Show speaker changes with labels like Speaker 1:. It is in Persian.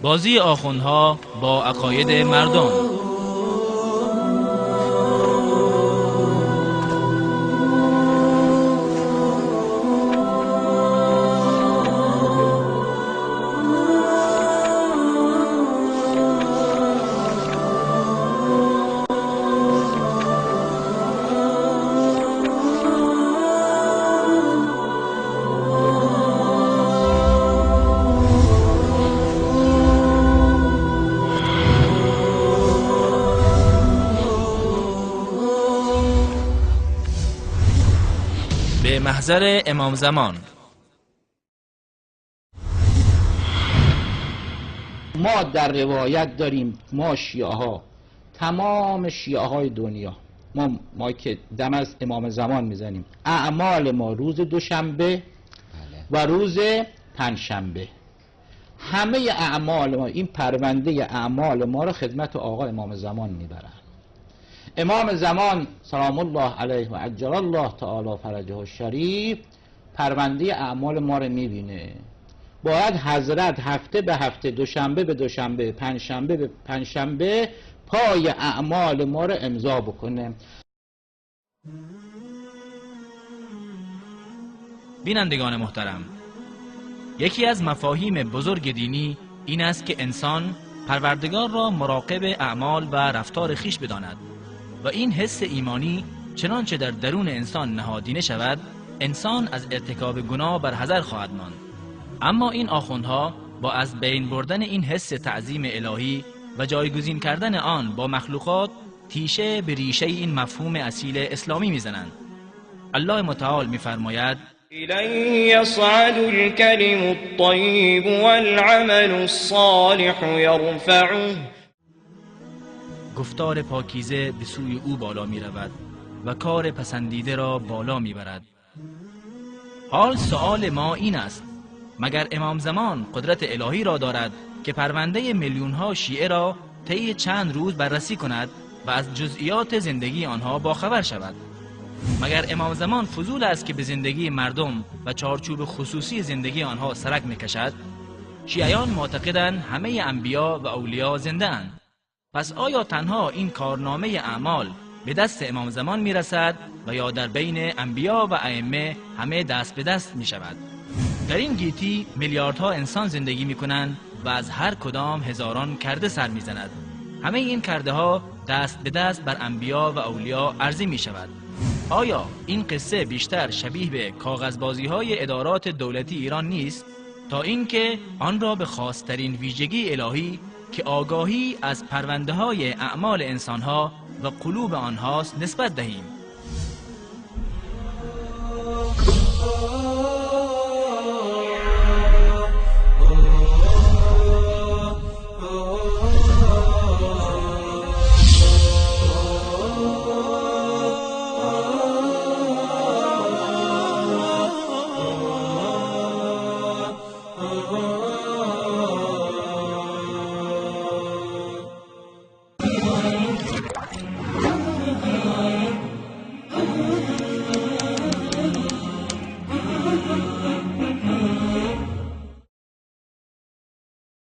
Speaker 1: بازی آخوندها با عقاید مردم. به محضر امام زمان.
Speaker 2: ما در روایت داریم، ما شیعه ها، تمام شیعه های دنیا، ما که دم از امام زمان میزنیم، اعمال ما روز دوشنبه و روز پنجشنبه، همه اعمال ما، این پرونده اعمال ما رو خدمت آقا امام زمان میبرن. امام زمان سلام الله علیه و عجل الله تعالی فرجه الشریف پرونده اعمال ما رو میبینه. باید حضرت هفته به هفته، دوشنبه به دوشنبه، پنجشنبه به پنجشنبه پای اعمال ما رو امضا بکنه.
Speaker 1: بینندگان محترم، یکی از مفاهیم بزرگ دینی این است که انسان پروردگار را مراقب اعمال و رفتار خیش بداند و این حس ایمانی چنانچه در درون انسان نهادینه شود، انسان از ارتکاب گناه برحذر خواهد ماند. اما این آخوندها با از بین بردن این حس تعظیم الهی و جایگزین کردن آن با مخلوقات تیشه به ریشه این مفهوم اصیل اسلامی میزنند. الله متعال میفرماید:
Speaker 3: إليه يصعد الكلم الطيب والعمل الصالح يرفعه.
Speaker 1: گفتار پاکیزه به سوی او بالا می رود و کار پسندیده را بالا می برد. حال سؤال ما این است: مگر امام زمان قدرت الهی را دارد که پرونده میلیون ها شیعه را طی چند روز بررسی کند و از جزئیات زندگی آنها باخبر شود؟ مگر امام زمان فضول است که به زندگی مردم و چارچوب خصوصی زندگی آنها سرک میکشد؟ شیعیان معتقدند همه انبیا و اولیا زنده اند. پس آیا تنها این کارنامه اعمال به دست امام زمان میرسد و یا در بین انبیا و ائمه همه دست به دست می شود؟ در این گیتی میلیاردها انسان زندگی می کنند و از هر کدام هزاران کرده سر می زند. همه این کرده ها دست به دست بر انبیا و اولیا عرضه می شود. آیا این قصه بیشتر شبیه به کاغذبازی های ادارات دولتی ایران نیست تا اینکه آن را به خاصترین ویژگی الهی که آگاهی از پرونده های اعمال انسانها و قلوب آنهاست نسبت دهیم؟